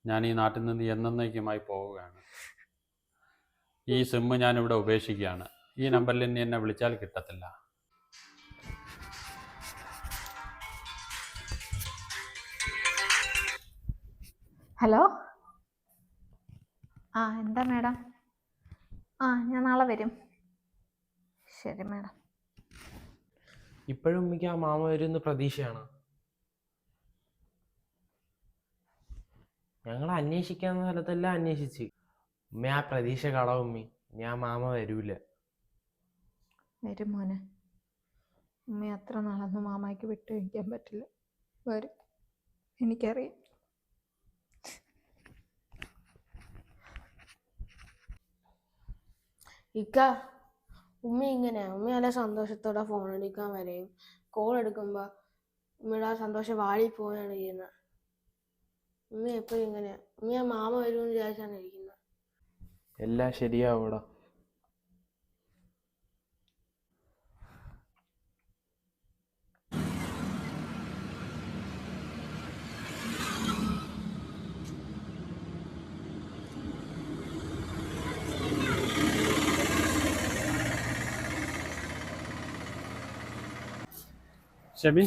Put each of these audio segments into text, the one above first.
ഞാൻ ഈ നാട്ടിൽ നിന്ന് എന്നേക്കുമായി പോവുകയാണ്. ഈ സിം ഞാനിവിടെ ഉപേക്ഷിക്കുകയാണ്. ഈ നമ്പറിൽ ഇനി എന്നെ വിളിച്ചാൽ കിട്ടത്തില്ല. ഹലോ. എന്താ മാഡം? ഞാൻ നാളെ വരും. ശരി മാഡം. ഇപ്പോഴും ഉമ്മയ്ക്ക് ആ മാമ വരുന്ന പ്രതീക്ഷയാണ്. ഞങ്ങൾ അന്വേഷിക്കാവുന്ന സ്ഥലത്തെല്ലാം അന്വേഷിച്ച്. ഉമ്മ ആ പ്രതീക്ഷ കളവും ഉമ്മി. ഞാൻ മാമ വരൂല. വരും മോനെ. ഉമ്മ അത്ര നാളൊന്നും മാമായ്ക്ക് വിട്ടു വയ്ക്കാൻ പറ്റില്ല. വരും, എനിക്കറിയാം. ഇക്ക, ഉമ്മ ഇങ്ങനെയാ. ഉമ്മ നല്ല സന്തോഷത്തോടെ ഫോൺ എടുക്കാൻ വരെയും കോൾ എടുക്കുമ്പോൾ ഉമ്മയുടെ ആ സന്തോഷം വാടി പോവുകയാണ് ചെയ്യുന്നത്. ഉമ്മ എപ്പോഴും ഇങ്ങനെയാ. ഉമ്മ ആ മാമ വരുമെന്ന് വിചാരിച്ചാണ് ഇരിക്കുന്നത്. എല്ലാം ശരിയാവൂടാ. ഷെബി,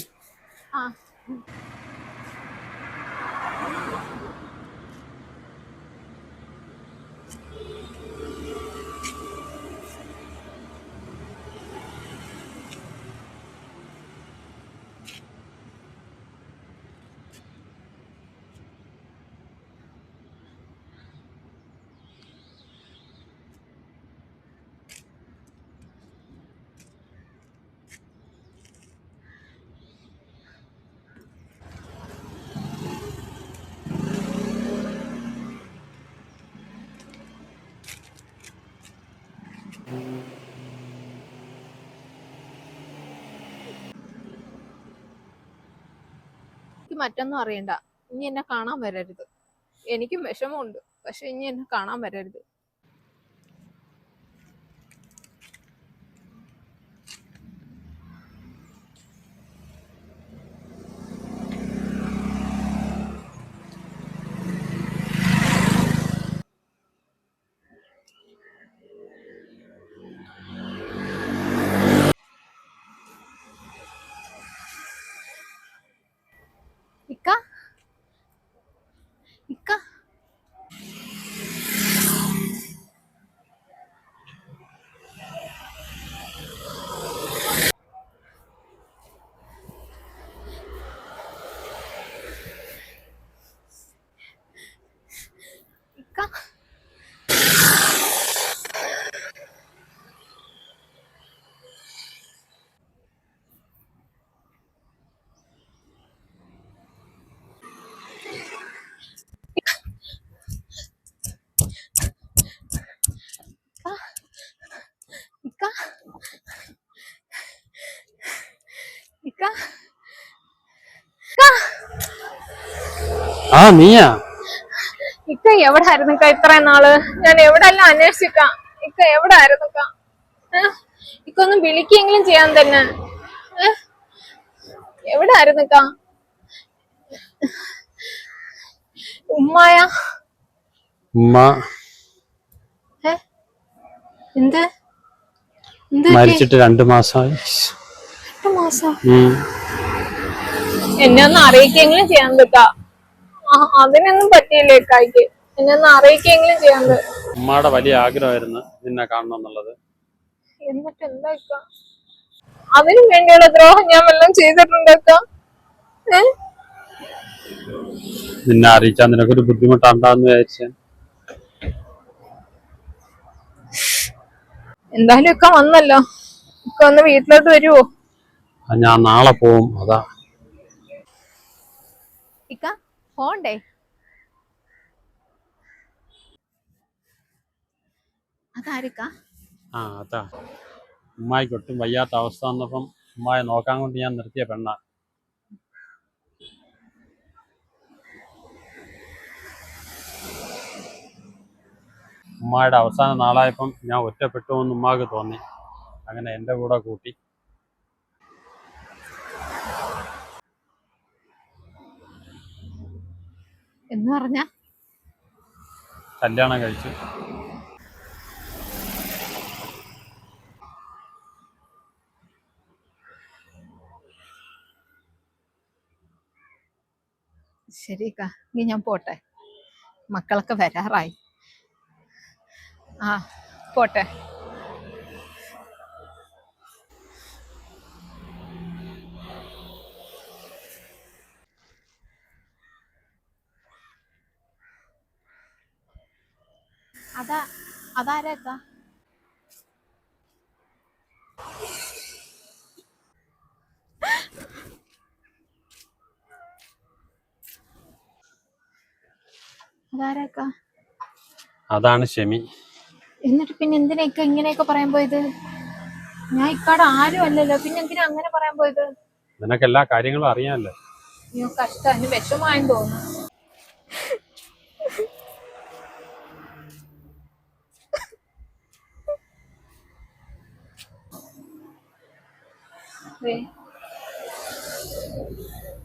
എനിക്ക് മറ്റൊന്നും അറിയണ്ട. ഇനി എന്നെ കാണാൻ വരരുത്. എനിക്കും വിഷമമുണ്ട്, പക്ഷെ ഇനി എന്നെ കാണാൻ വരരുത്. ഇക്ക, ഇക്ക, ഇക്ക. ഇക്ക, ഇക്ക, നീയാ? ഇക്ക എവിടെ ആയിരുന്നക്ക ഇത്രയും നാള്? ഞാൻ എവിടെ എല്ലാം അന്വേഷിച്ചിക്കാം. ഇക്ക എവിടെ ആയിരുന്നക്ക? ഇക്ക ഒന്ന് വിളിക്കെങ്കിലും ചെയ്യാൻ തന്നെ. എവിടെ ആയിരുന്നക്ക? ഉമ്മായ? ഉമ്മ എന്ത് മരിച്ചിട്ട് 2 മാസമായി. 2 മാസം? എന്നെ ഒന്ന് അറിയിക്കെങ്കിലും ചെയ്യാൻ പറ്റാ. അതിനൊന്നും പറ്റിയില്ലേ ഇക്കായ്ക്ക്. എന്നെ ഒന്ന് അറിയിക്കെങ്കിലും ചെയ്യാൻ പറ്റും. ഉമ്മയുടെ വലിയ ആഗ്രഹമായിരുന്നു നിന്നെ കാണണം എന്നുള്ളത്. എന്നിട്ട് എന്താ ഇക്ക? അതിനും വേണ്ടിയുള്ള ദ്രോഹം ഞാൻ വല്ലതും ചെയ്തിട്ടുണ്ടക്ക? നിന്നെ അറിയിച്ചാൽ നിനക്കൊരു ബുദ്ധിമുട്ടുണ്ടാന്ന് വിചാരിച്ച. എന്തായാലും ഇക്ക വന്നല്ലോ. ഇക്ക ഒന്ന് വീട്ടിലോട്ട് വരുവോ? ഞാൻ നാളെ പോവും. അതാ. ഇക്ക പോണ്ടേ? അതാരിക്ക? അതാ ഉമ്മായിക്ക് ഒട്ടും വയ്യാത്ത അവസ്ഥ വന്നപ്പം ഉമ്മായി നോക്കാൻ കൊണ്ട് ഞാൻ നിർത്തിയ പെണ്ണ. ഉമ്മായുടെ അവസാന നാളായപ്പം ഞാൻ ഒറ്റപ്പെട്ടു എന്ന് ഉമ്മാക്ക് തോന്നി. അങ്ങനെ എൻ്റെ കൂടെ കൂട്ടി. എന്ന് പറഞ്ഞ കല്യാണം കഴിച്ചു. ശരി കാ, ഇനി ഞാൻ പോട്ടെ, മക്കളൊക്കെ വരാറായി. ആ പോട്ടെ. അതാരേക്കാ? അതാരേക്കാ? അതാണ് ഷെമി. എന്നിട്ട് പിന്നെ എന്തിനാ ഇങ്ങനെയൊക്കെ പറയാൻ പോയത്? ഞാൻ ഇക്കാട് ആരും അല്ലല്ലോ, പിന്നെ എന്തിനാ അങ്ങനെ പറയാൻ പോയത്? നിനക്ക് എല്ലാ കാര്യങ്ങളും അറിയാമല്ലോ. അയ്യോ കഷ്ടം, അതിന് വിഷമായെന്ന് തോന്നുന്നു.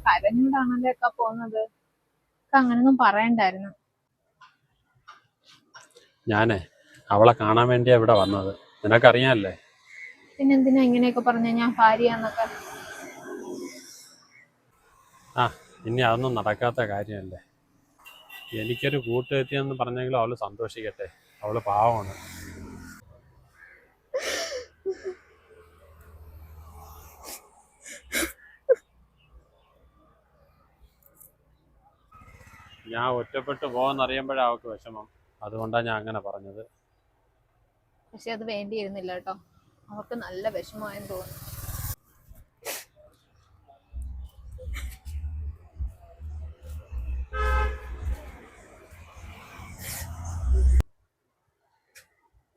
കരഞ്ഞോണ്ടാണല്ലേ അക്ക പോകുന്നത്? അങ്ങനൊന്നും പറയണ്ടായിരുന്നു. ഞാനേ അവളെ കാണാൻ വേണ്ടിയാ ഇവിടെ വന്നത്, നിനക്കറിയാമല്ലേ. പിന്നെന്തിനാ ഇങ്ങനെയൊക്കെ പറഞ്ഞ ഞാൻ ഭാര്യയാന്നൊക്കെ? ആ ഇനി അതൊന്നും നടക്കാത്ത കാര്യമല്ലേ. എനിക്കൊരു കൂട്ടുകെത്തിയെന്ന് പറഞ്ഞെങ്കിലും അവള് സന്തോഷിക്കട്ടെ, അവള് പാവമാണ്. ഞാൻ ഒറ്റപ്പെട്ടു പോകുന്നറിയുമ്പോഴാണ് അവൾക്ക് വിഷമം, അതുകൊണ്ടാണ് ഞാൻ അങ്ങനെ പറഞ്ഞത്. പക്ഷെ അത് വേണ്ടിയിരുന്നില്ല കേട്ടോ, അവർക്ക് നല്ല വിഷമമായെന്ന് തോന്നുന്നു.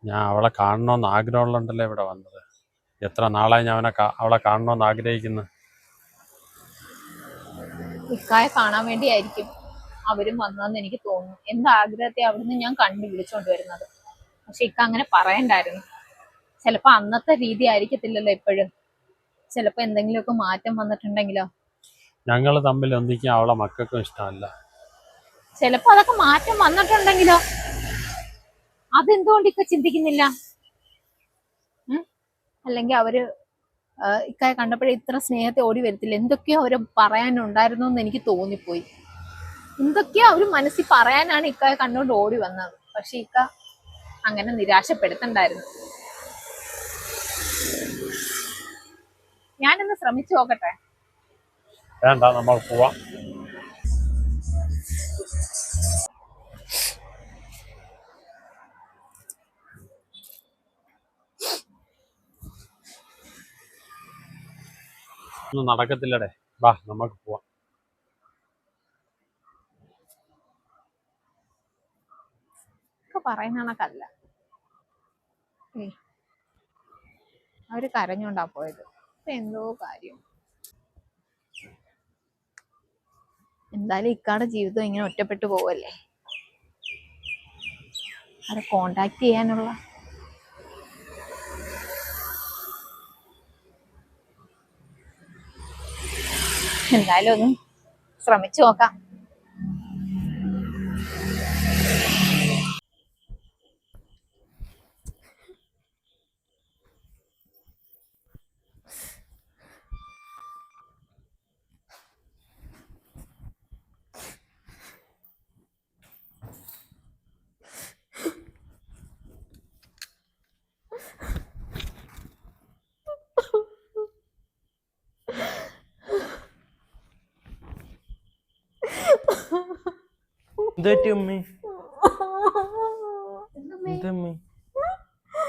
ഞാൻ അവളെ കാണണമെന്ന് ആഗ്രഹമുള്ളതുകൊണ്ടല്ലേ ഇവിടെ വന്നത്. എത്ര നാളായി ഞാൻ അവളെ കാണണമെന്ന് ആഗ്രഹിക്കുന്നു. ഇക്കായെ കാണാൻ വേണ്ടിയായിരിക്കും അവരും വന്നതെന്ന് എനിക്ക് തോന്നുന്നു. എന്താഗ്രഹത്തെ അവിടുന്ന് ഞാൻ കണ്ടു വിളിച്ചോണ്ട് വരുന്നത്. പക്ഷെ ഇക്ക അങ്ങനെ പറയണ്ടായിരുന്നു. ചിലപ്പോ അന്നത്തെ രീതി ആയിരിക്കത്തില്ലല്ലോ ഇപ്പോഴും. ചിലപ്പോ എന്തെങ്കിലുമൊക്കെ മാറ്റം വന്നിട്ടുണ്ടെങ്കിലോ? ഞങ്ങൾ തമ്മിൽ ഒന്നിക്കാൻ അവളെ മക്കൾക്കും ഇഷ്ടമല്ല. ചിലപ്പോ അതൊക്കെ മാറ്റം വന്നിട്ടുണ്ടെങ്കിലോ? അതെന്തുകൊണ്ട് ഇക്ക ചിന്തിക്കുന്നില്ല? അല്ലെങ്കിൽ അവര് ഇക്കായെ കണ്ടപ്പോഴേ ഇത്ര സ്നേഹത്തെ ഓടി വരത്തില്ല. എന്തൊക്കെയോ അവര് പറയാനുണ്ടായിരുന്നു എന്ന് എനിക്ക് തോന്നിപ്പോയി. എന്തൊക്കെയോ അവര് മനസ്സിൽ പറയാനാണ് ഇക്കായെ കണ്ടുകൊണ്ട് ഓടി വന്നത്. പക്ഷെ ഇക്ക അങ്ങനെ നിരാശപ്പെടുത്തണ്ടായിരുന്നു. ഞാനൊന്ന് ശ്രമിച്ചു നോക്കട്ടെ. വേണ്ട, നമ്മൾ പോവാം. ഒന്നും നടക്കത്തില്ലടേ, വാ നമുക്ക് പോവാം. പറയുന്ന കണക്കല്ല. അവര് കരഞ്ഞോണ്ടാ പോയത്. എന്തോ കാര്യം. എന്തായാലും ഇക്കാടെ ജീവിതം ഇങ്ങനെ ഒറ്റപ്പെട്ടു പോവല്ലേ. അവരെ കോണ്ടാക്ട് ചെയ്യാനുള്ള എന്തായാലും ഒന്ന് ശ്രമിച്ചു നോക്കാം. എന്തുപറ്റി ഉമ്മി? എന്തമ്മി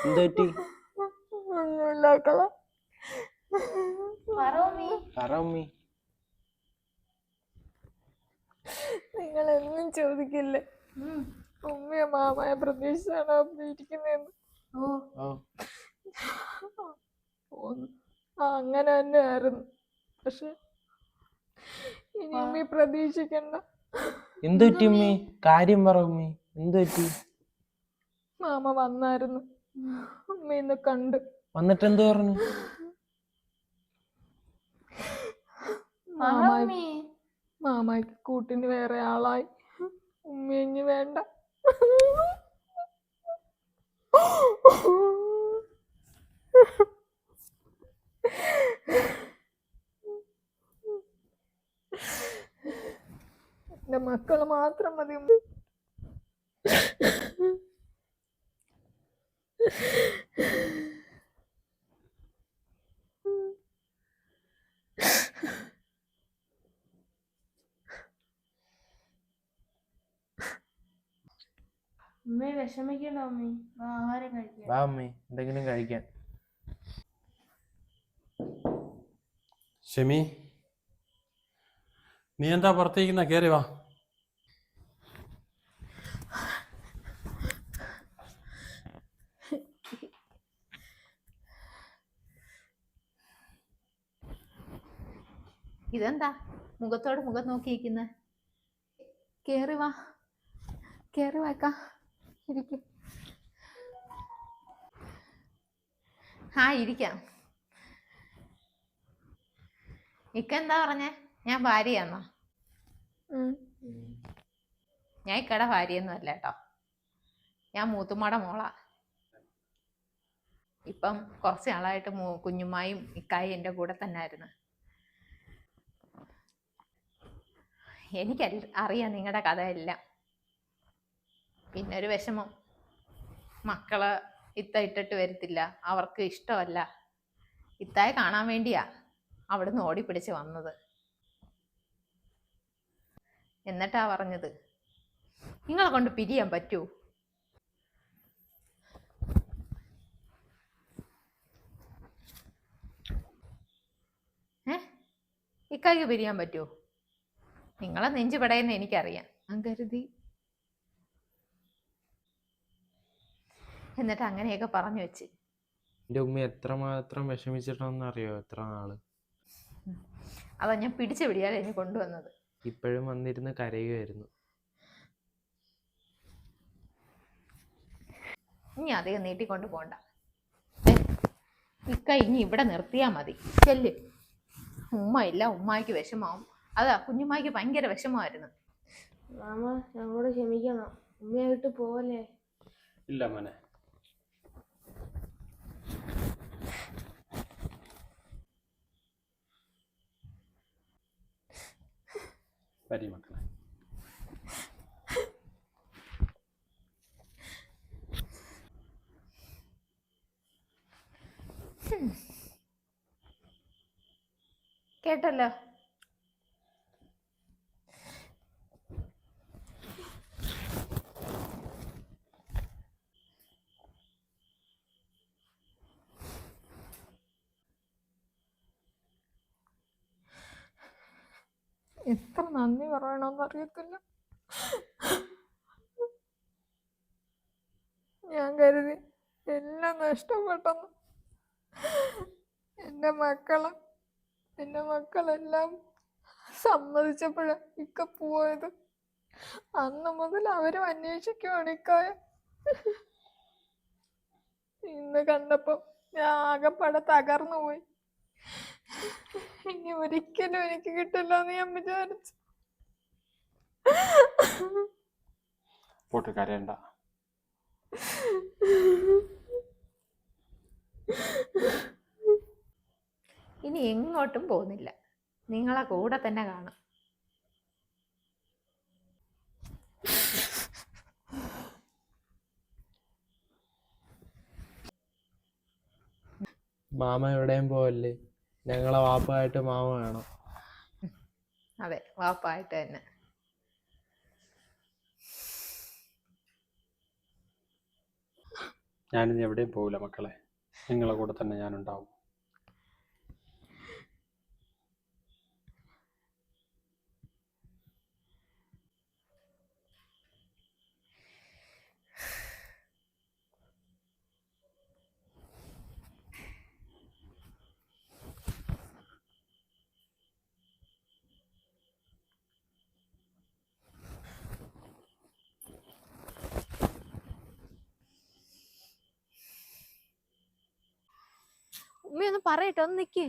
എന്തുപറ്റി? പറ ഉമ്മി. നിങ്ങളെന്നും ചോദിക്കില്ലേ ഉമ്മയെ മാമായ പ്രതീക്ഷയാണ് അഭിനയിക്കുന്നതെന്ന്? അങ്ങനെ തന്നെ ആയിരുന്നു. പക്ഷെ ഇനി ഉമ്മി പ്രതീക്ഷിക്കണ്ട. എന്തുപറ്റി ഉമ്മി? കാര്യം പറ ഉമ്മി, എന്തുപറ്റി? മാമ വന്നായിരുന്നു, ഉമ്മ ഇന്ന് കണ്ട്. വന്നിട്ട് എന്ത് പറഞ്ഞു? മാമായ്ക്ക് കൂട്ടിന് വേറെ ആളായി. ഉമ്മ ഇനി വേണ്ട. എന്റെ മക്കള് മാത്രം മതി ഉമ്മ. ഉമ്മയെ വിഷമിക്കണ്ട ഉമ്മി, ആഹാരം കഴിക്കാം. വാ അമ്മേ, എന്തെങ്കിലും കഴിക്കാൻ. ഷെമി, നീ എന്താ പുറത്തേക്കുന്ന? കയറി വാ. ഇതെന്താ മുഖത്തോട് മുഖം നോക്കിയിരിക്കുന്ന? കേറി വാ, കേറി വാക്കാ, ഇരിക്കും. ഇരിക്കാം. ഇക്ക എന്താ പറഞ്ഞേ? ഞാൻ ഭാര്യയാന്നോ? ഞാൻ ഇക്കടെ ഭാര്യയൊന്നും അല്ല കേട്ടോ. ഞാൻ മൂത്തുമ്മയുടെ മോളാ. ഇപ്പം കുറച്ച് നാളായിട്ട് കുഞ്ഞുമ്മായും ഇക്കായും എൻ്റെ കൂടെ തന്നെ ആയിരുന്നു. അറിയാം നിങ്ങളുടെ കഥയെല്ലാം. പിന്നൊരു വിഷമം, മക്കള് ഇത്ത ഇട്ടിട്ട് വരത്തില്ല, അവർക്ക് ഇഷ്ടമല്ല. ഇത്തായെ കാണാൻ വേണ്ടിയാ അവിടുന്ന് ഓടിപ്പിടിച്ച് വന്നത്. എന്നിട്ടാ പറഞ്ഞത്, നിങ്ങളെ കൊണ്ട് പിരിയാൻ പറ്റൂ? ഇക്കായ്ക്ക് പിരിയാൻ പറ്റുമോ? നിങ്ങളെ നെഞ്ചു പടയെന്ന് എനിക്കറിയാം. ഞാൻ കരുതി. എന്നിട്ട് അങ്ങനെയൊക്കെ പറഞ്ഞു വെച്ച്. എൻ്റെ ഉമ്മ എത്രമാത്രം വിഷമിച്ചിട്ടുണ്ടെന്ന് അറിയോ? എത്ര നാള്. അതാ ഞാൻ പിടിച്ചു പിടിയാലേ എന്നെ കൊണ്ടുവന്നത്. ഇപ്പോഴും വന്നിരുന്ന് കരയുമായിരുന്നു. ഇനി അധികം നീട്ടിക്കൊണ്ട് പോണ്ട. ഇക്ക ഇനി ഇവിടെ നിർത്തിയാ മതി. ചെല്ല്. ഉമ്മ ഇല്ല, ഉമ്മായിക്ക് വിഷമാവും. അതാ കുഞ്ഞുമ്മായിക്ക് ഭയങ്കര വിഷമമായിരുന്നു. മാമ ഞങ്ങളോട് ക്ഷമിക്കണം, ഉമ്മയെ വിട്ട് പോവല്ലേ. ഇല്ല മോനെ. വരി മക്കളെ. കേട്ടല്ലോ. എത്ര നന്ദി പറയണമെന്ന് അറിയത്തില്ല. ഞാൻ കരുതി എല്ലാം നഷ്ടപ്പെട്ടെന്ന്. എൻ്റെ മക്കളെല്ലാം സമ്മതിച്ചപ്പോഴാ ഇക്ക പോയത്. അന്ന് മുതൽ അവരും അന്വേഷിക്കുവാണ് ഇക്കായ. ഇന്ന് കണ്ടപ്പം ഞാൻ ആകെപ്പാടെ തകർന്നു പോയി. ഇനി ഒരിക്കലും എനിക്ക് കിട്ടില്ല എന്ന് ഞാൻ വിചാരിച്ചു. പോട്ട് കരയണ്ട. ഇനി എങ്ങോട്ടും പോകുന്നില്ല, നിങ്ങളെ കൂടെ തന്നെ കാണും. മാമ എവിടെയും പോവല്ലേ, ഞങ്ങളെ വാപ്പായിട്ട് മാമ വേണം. അതെ, വാപ്പായിട്ട് തന്നെ. ഞാനിനി എവിടെയും പോകില്ല മക്കളെ. നിങ്ങളെ കൂടെ തന്നെ ഞാനുണ്ടാവും. ഉമ്മയൊന്ന് പറയട്ടെ, ഒന്ന് നിക്ക്.